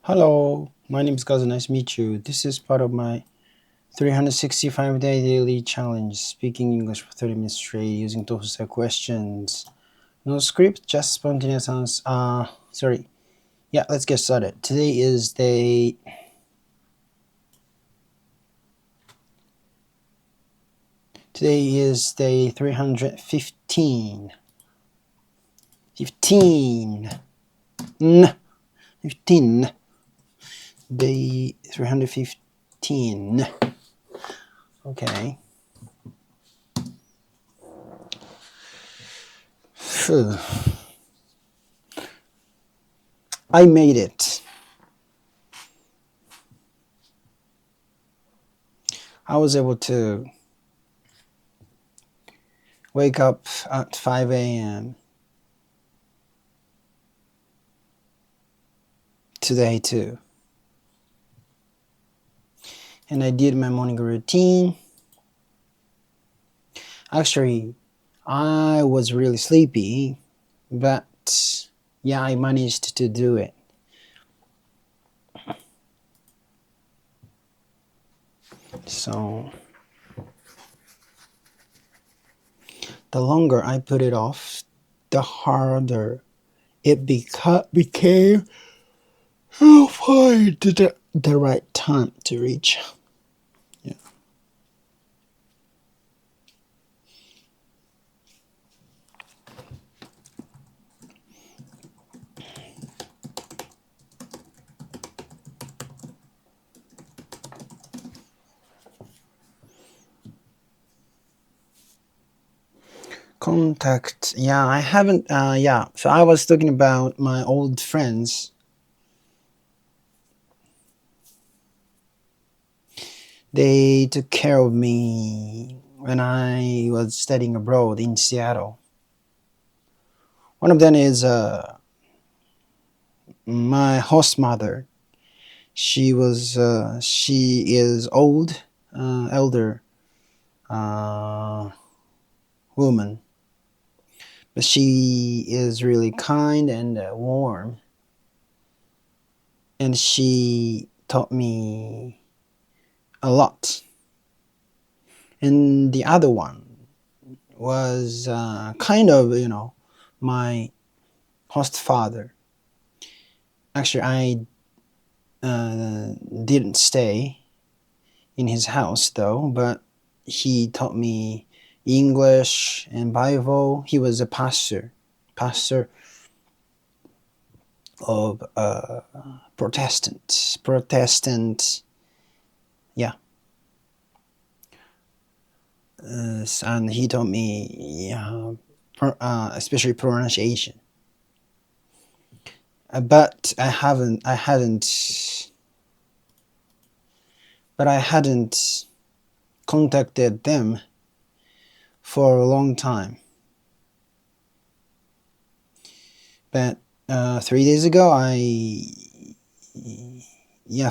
Hello, my name is Kazu. Nice to meet you. This is part of my 365-day daily challenge, speaking English for 30 minutes straight using TOEFL questions. No script, just spontaneous answers. Sorry. Yeah, let's get started. Today is day 315. 15. 15. Day 315. Okay. Phew. I made it. I was able to wake up at 5 a.m. today too. And I did my morning routine. Actually, I was really sleepy, but yeah, I managed to do it. So the longer I put it off, the harder it became to find the right time to reach. Yeah. Contact. Yeah, I haven't. Yeah, so I was talking about my old friends. They took care of me when I was studying abroad in Seattle. One of them is my host mother. She is old, elder woman, but she is really kind and warm, and she taught me a lot. And the other one was kind of, my host father. Actually, I didn't stay in his house though, but he taught me English and Bible. He was a pastor of Protestant, yeah. And he taught me, especially pronunciation. But I hadn't contacted them for a long time. But 3 days ago, I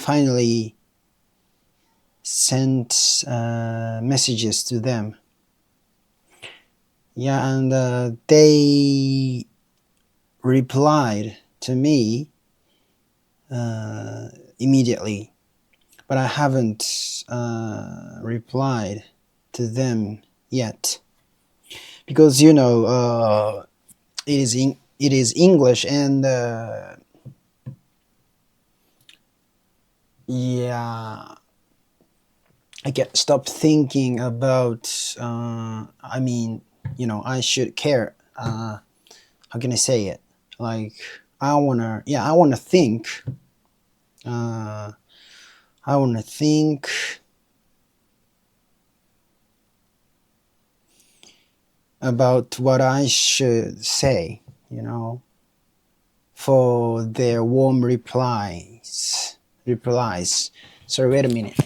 finally sent messages to them. Yeah, and they replied to me immediately, but I haven't replied to them yet, because it is English, and yeah, I get stopped thinking about. I should care. How can I say it? Like, I wanna think. Uh, I wanna think about what I should say. For their warm replies. Sorry, wait a minute.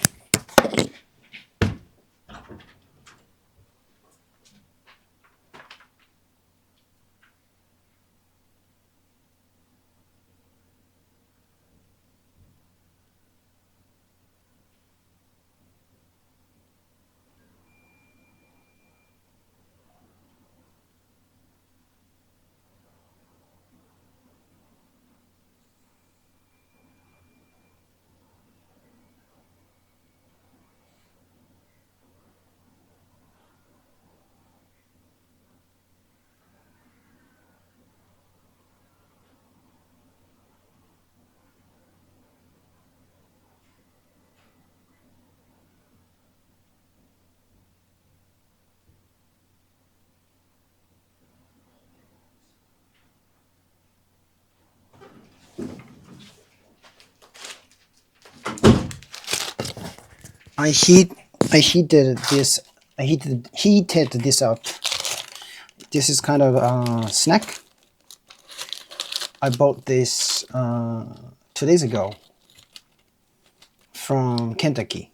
I heat I heated this I heated this up. This is kind of a snack. I bought this 2 days ago from Kentucky.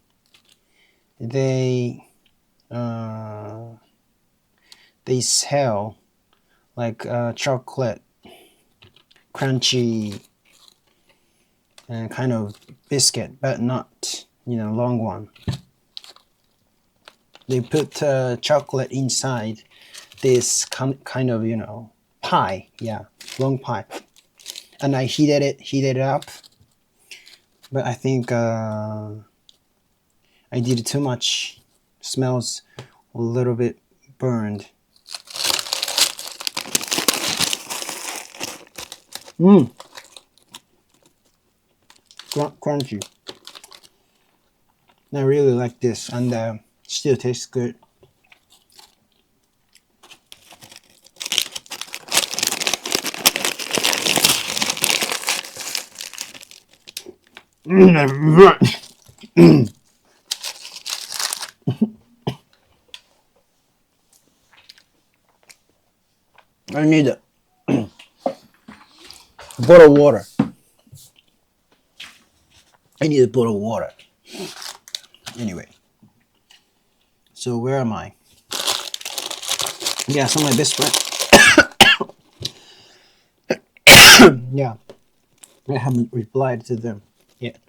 They they sell like chocolate crunchy kind of biscuit, but not long one. They put chocolate inside this kind of pie, yeah, long pie, and I heated it up, but I think I did too much. Smells a little bit burned. Crunchy. I really like this, and still tastes good. I need a bottle of water. I need a bottle of water. Anyway, so where am I? Yeah, so my best friend. Yeah, I haven't replied to them yet.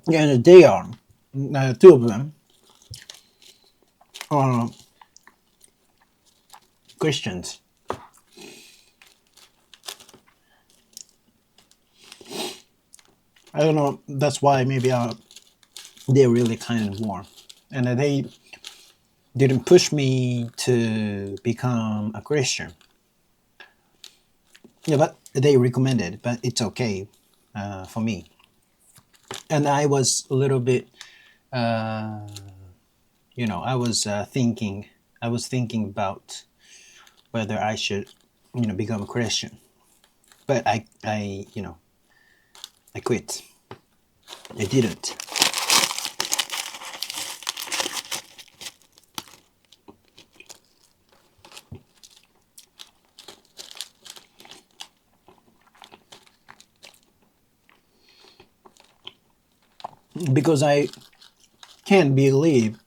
Yeah, and they are two of them are Christians. I don't know. That's why maybe they're really kind of warm, and they didn't push me to become a Christian. Yeah, but they recommended, but it's okay for me. And I was a little bit, I was thinking about whether I should, become a Christian. But I quit. I didn't. Because I can't believe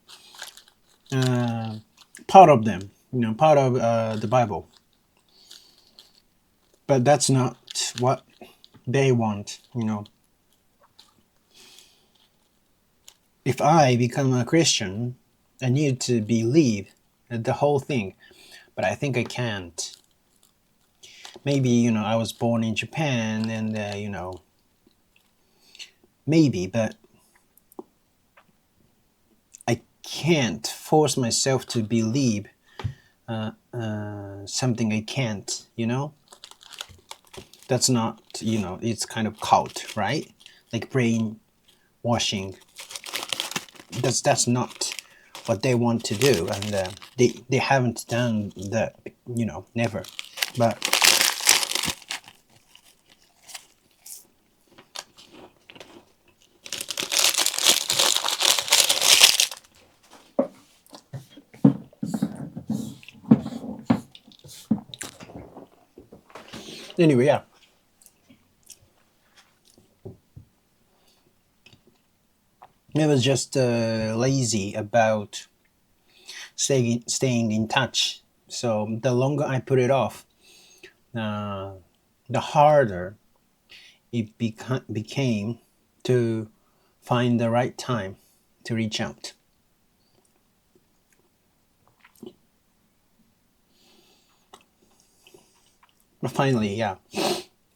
part of them, part of the Bible. But that's not what they want. If I become a Christian, I need to believe the whole thing. But I think I can't. Maybe, I was born in Japan and, maybe, but I can't force myself to believe something I can't. That's not, it's kind of cult, right? Like brainwashing. That's not what they want to do, and they haven't done that, never. But anyway, yeah. I was just lazy about staying in touch. So the longer I put it off, the harder it became to find the right time to reach out. But finally, yeah,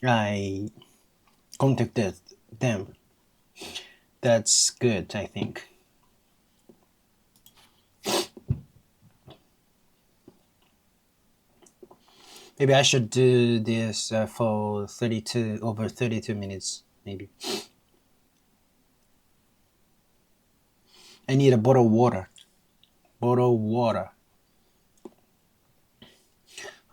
I contacted them. That's good, I think. Maybe I should do this for over 32 minutes, maybe. I need a bottle of water. Bottle of water.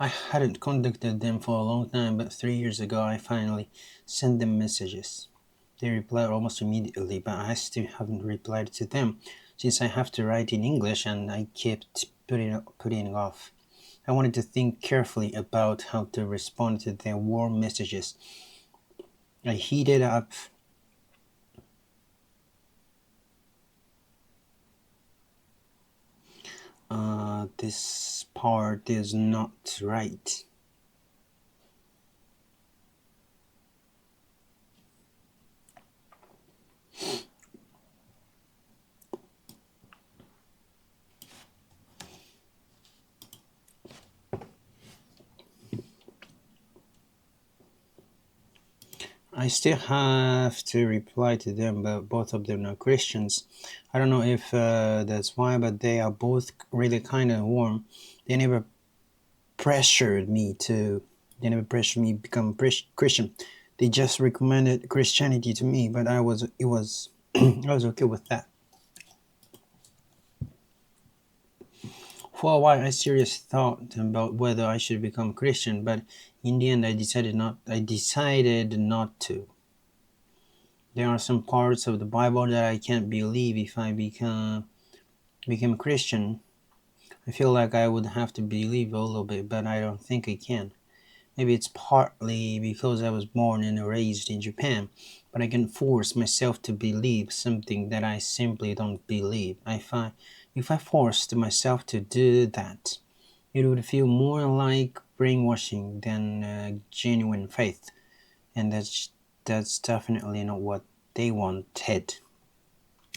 I hadn't contacted them for a long time, but 3 years ago I finally sent them messages. They replied almost immediately, but I still haven't replied to them since I have to write in English and I kept putting off. I wanted to think carefully about how to respond to their warm messages. I heated up. This part is not right. I still have to reply to them, but both of them are Christians. I don't know if that's why, but they are both really kind and warm. They never pressured me to. They never pressured me to become Christian. They just recommended Christianity to me, but I was I was okay with that. For a while, I seriously thought about whether I should become Christian, but in the end, I decided not. I decided not to. There are some parts of the Bible that I can't believe if I become a Christian. I feel like I would have to believe a little bit, but I don't think I can. Maybe it's partly because I was born and raised in Japan, but I can force myself to believe something that I simply don't believe. If I forced myself to do that, it would feel more like brainwashing than genuine faith, and that's definitely not what they wanted.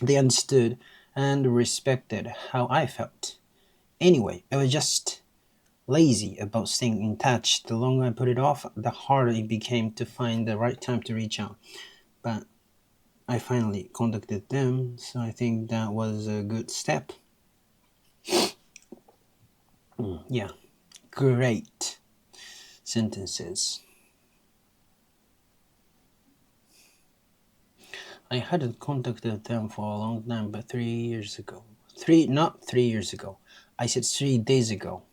They understood and respected how I felt. Anyway, I was just lazy about staying in touch. The longer I put it off, the harder it became to find the right time to reach out. But I finally contacted them, so I think that was a good step. Yeah, great sentences. I hadn't contacted them for a long time, but 3 years ago. Not 3 years ago. I said 3 days ago.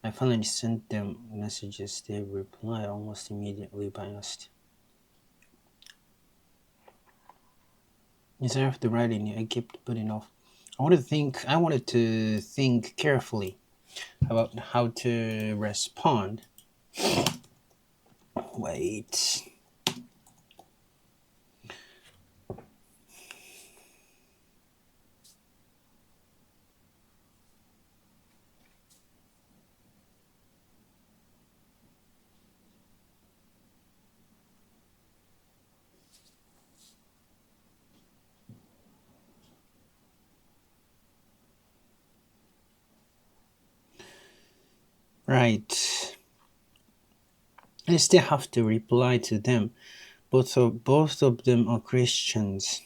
I finally sent them messages. They replied almost immediately by asked. Instead of the writing, I kept putting off. I wanted to think carefully about how to respond. Wait. Right. I still have to reply to them. Both of them are Christians.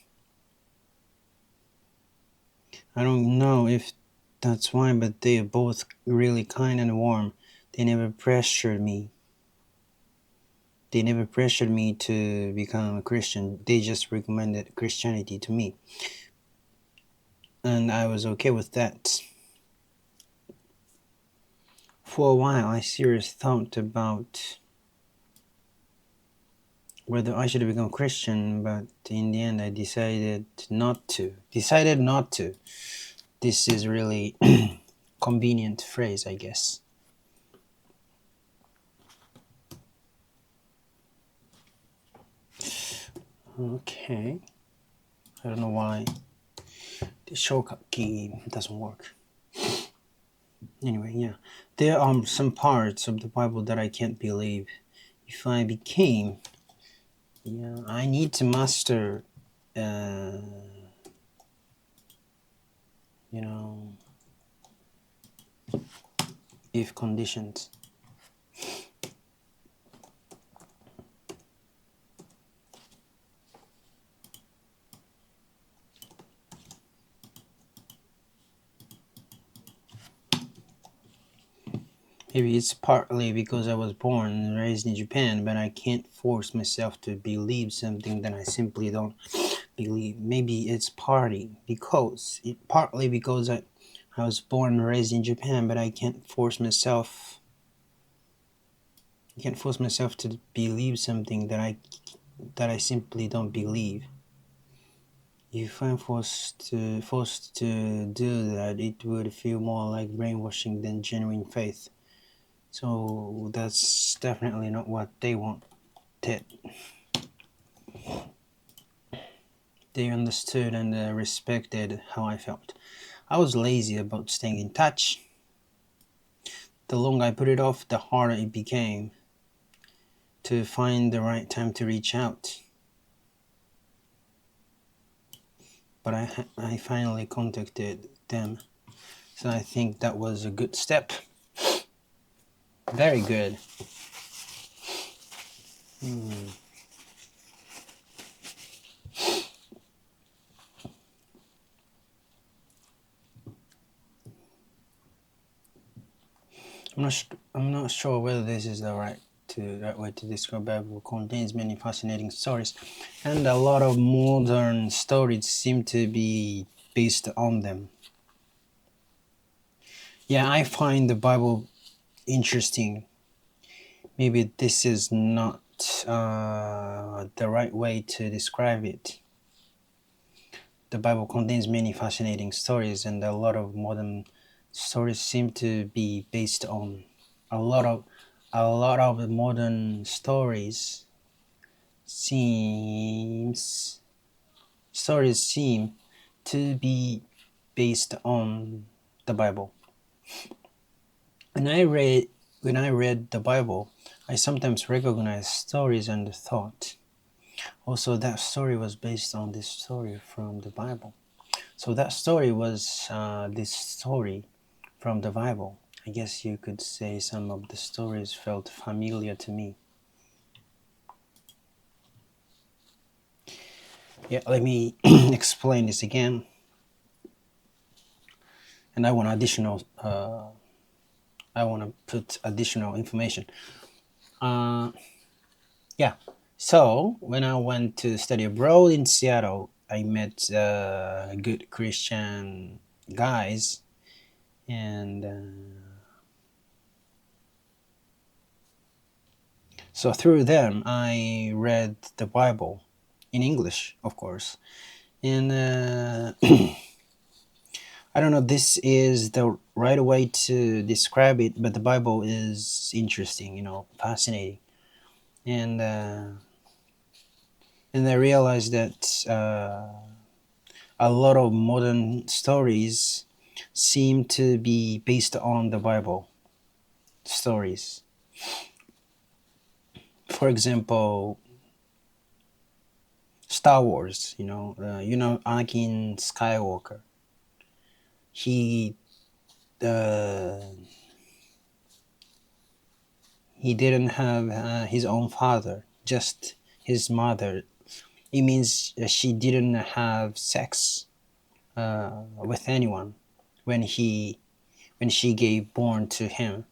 I don't know if that's why, but they are both really kind and warm. They never pressured me. They never pressured me to become a Christian. They just recommended Christianity to me. And I was okay with that. For a while, I seriously thought about whether I should become Christian, but in the end, I decided not to. Decided not to. This is really convenient phrase, I guess. Okay. I don't know why the shortcut key doesn't work. Anyway, yeah. There are some parts of the Bible that I can't believe. If I became, yeah, I need to master, uh, you know, if conditions. Maybe it's partly because I was born and raised in Japan, but I can't force myself to believe something that I simply don't believe. Maybe it's partly because I was born and raised in Japan, but I can't force myself I can't force myself to believe something that I simply don't believe. If I'm forced to do that, it would feel more like brainwashing than genuine faith. So that's definitely not what they wanted. They understood and respected how I felt. I was lazy about staying in touch. The longer I put it off, the harder it became to find the right time to reach out. But I finally contacted them. So I think that was a good step. Very good. I'm not sure whether this is the right way to describe Bible. Contains many fascinating stories, and a lot of modern stories seem to be based on them. Yeah, I find the Bible interesting. Maybe this is not the right way to describe it. The Bible contains many fascinating stories, and a lot of modern stories seem to be based on a lot of modern seems stories seem to be based on the Bible. When I read the Bible, I sometimes recognize stories and thought, also that story was based on this story from the Bible. So that story was this story from the Bible. I guess you could say some of the stories felt familiar to me. Yeah, let me explain this again. And I want to put additional information. Yeah. So when I went to study abroad in Seattle, I met good Christian guys, and so through them I read the Bible in English, of course. And I don't know if this is the right way to describe it, but the Bible is interesting, fascinating. And I realized that a lot of modern stories seem to be based on the Bible stories. For example, Star Wars. Anakin Skywalker. He uh, he didn't have his own father, just his mother. It means she didn't have sex with anyone when she gave born to him.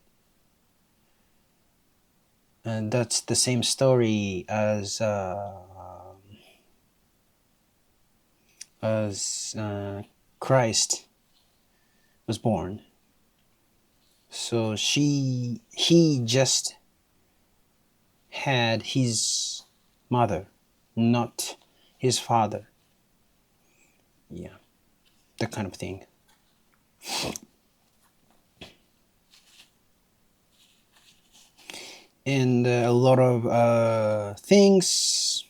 And that's the same story as Christ was born. So he just had his mother, not his father. Yeah, that kind of thing. And a lot of things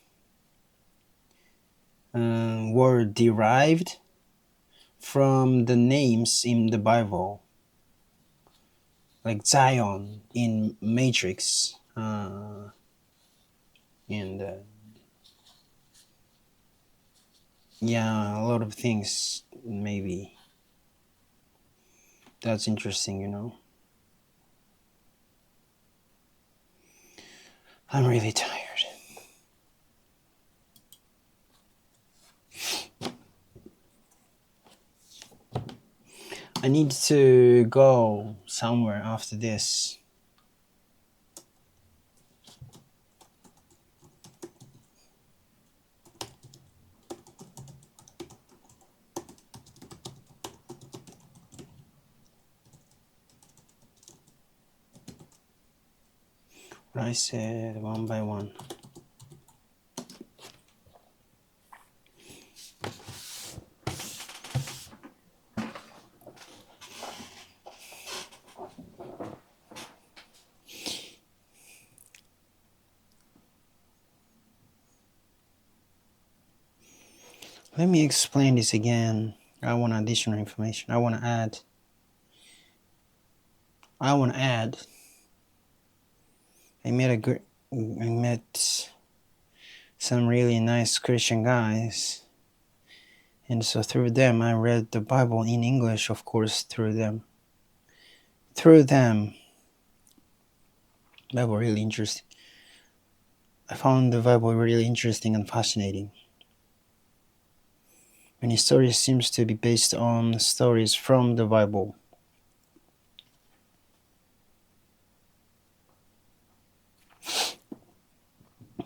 were derived from the names in the Bible, like Zion in Matrix, and yeah, a lot of things. Maybe that's interesting. I'm really tired. I need to go somewhere after this. I said one by one. Let me explain this again. I want additional information. I want to add. I met some really nice Christian guys, and so through them I read the Bible in English, of course, through them. Bible really interesting. I found the Bible really interesting and fascinating. Many stories seems to be based on stories from the Bible.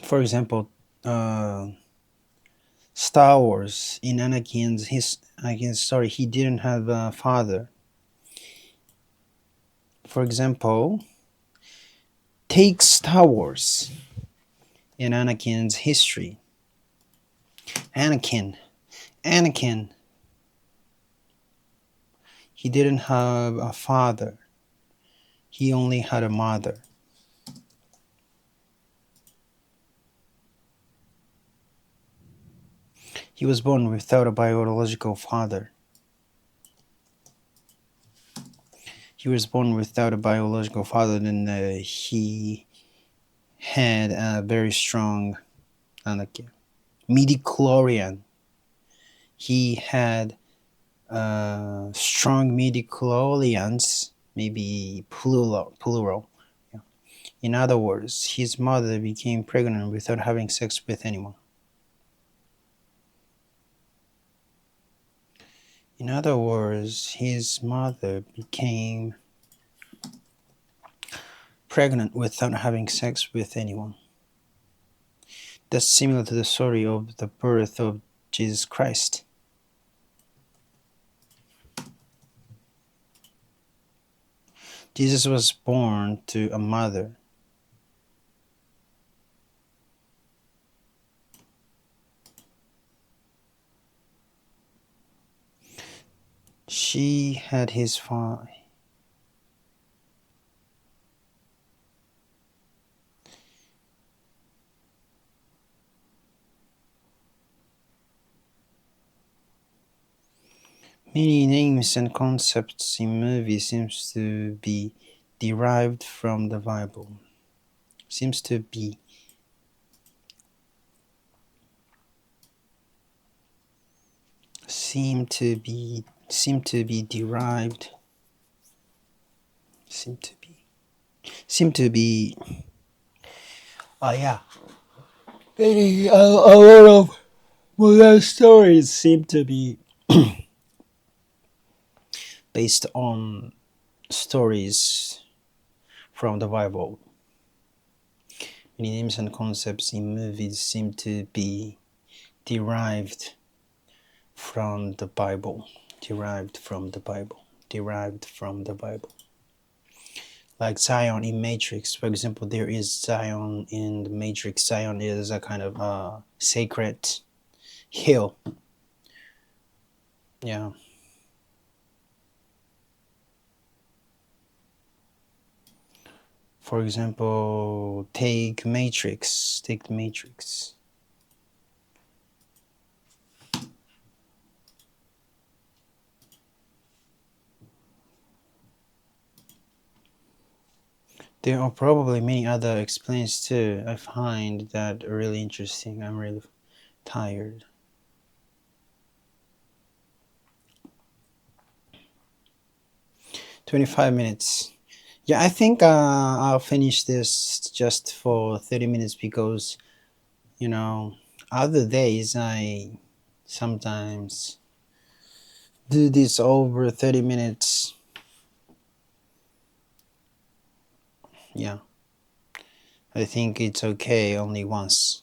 For example, Star Wars, in Anakin's story, he didn't have a father. For example, take Star Wars in Anakin's history. Anakin, he didn't have a father. He only had a mother. He was born without a biological father. Then he had a very strong midi-chlorian. He had strong midi-chlorians, maybe plural. Yeah. In other words, his mother became pregnant without having sex with anyone. In other words, his mother became pregnant without having sex with anyone. That's similar to the story of the birth of Jesus Christ. Jesus was born to a mother. She had his father. Many names and concepts in movies seems to be derived from the Bible. Seem to be derived. Oh yeah. A lot of modern stories seem to be based on stories from the Bible. Many names and concepts in movies seem to be derived from the Bible. Like Zion in Matrix, for example, there is Zion in the Matrix. Zion is a kind of sacred hill. Yeah. For example, take the Matrix. There are probably many other explains too. I find that really interesting. I'm really tired. 25 minutes. Yeah, I think I'll finish this just for 30 minutes because, other days I sometimes do this over 30 minutes. Yeah. I think it's okay only once.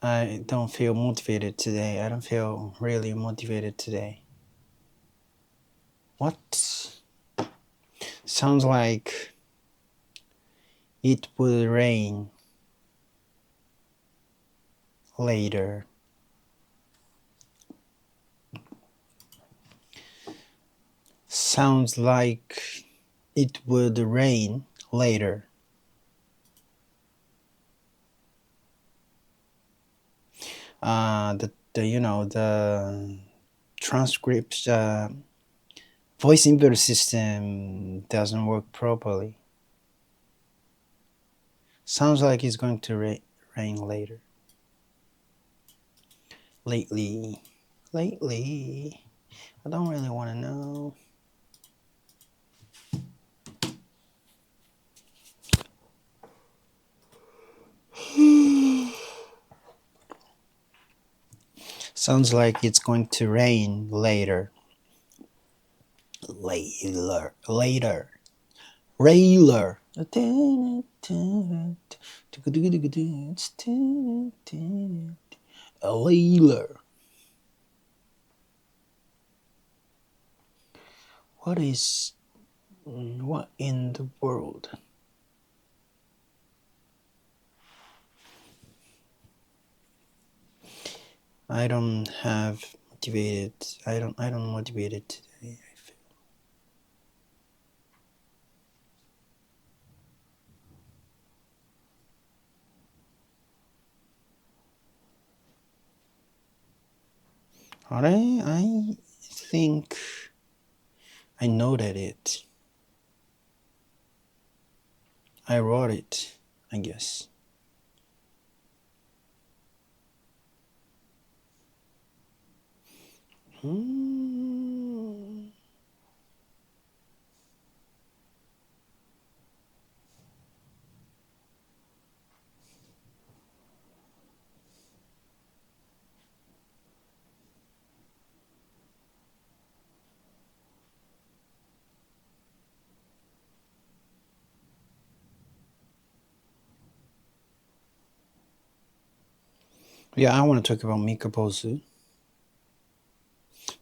I don't feel motivated today. I don't feel really motivated today. What? Sounds like it will rain later. Sounds like it would rain later. The transcript voice input system doesn't work properly. Sounds like it's going to rain later. Lately, I don't really want to know. Sounds like it's going to rain later. Later. Railer. Layler. What in the world? I don't have motivated. I don't motivated today. I feel. I think I noted it. I wrote it, I guess. Yeah, I want to talk about Mikapozu.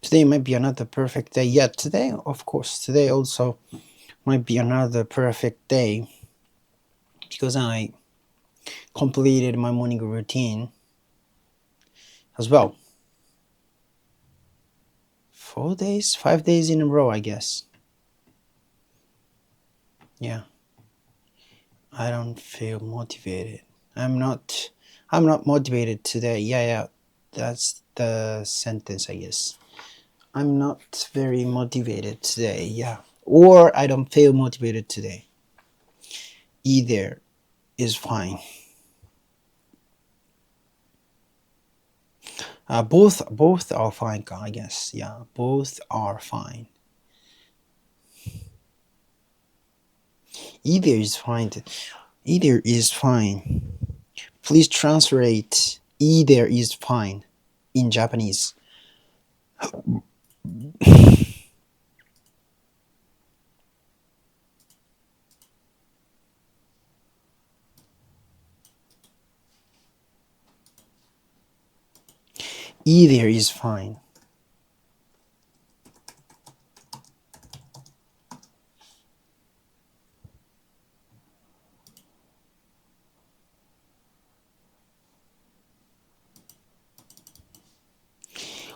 Today might be another perfect day. Yeah, today, of course, today also might be another perfect day because I completed my morning routine as well. 4 days, 5 days in a row, I guess. Yeah. I don't feel motivated. I'm not motivated today. Yeah, that's the sentence, I guess. I'm not very motivated today. Yeah. Or I don't feel motivated today. Either is fine. Both are fine, I guess. Yeah, both are fine. Either is fine. Either is fine. Please translate either is fine in Japanese. Either is fine.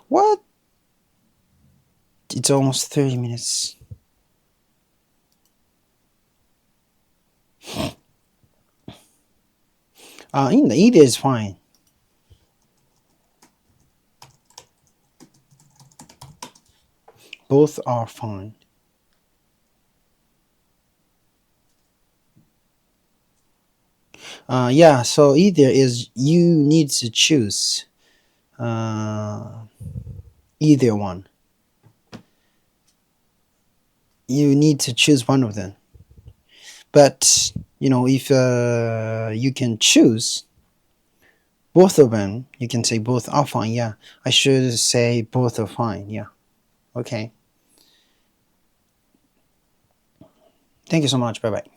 What? It's almost 30 minutes. Either is fine. Both are fine. Yeah, so either is you need to choose either one. You need to choose one of them. But, if you can choose both of them, you can say both are fine. Yeah, I should say both are fine. Yeah, okay. Thank you so much. Bye bye.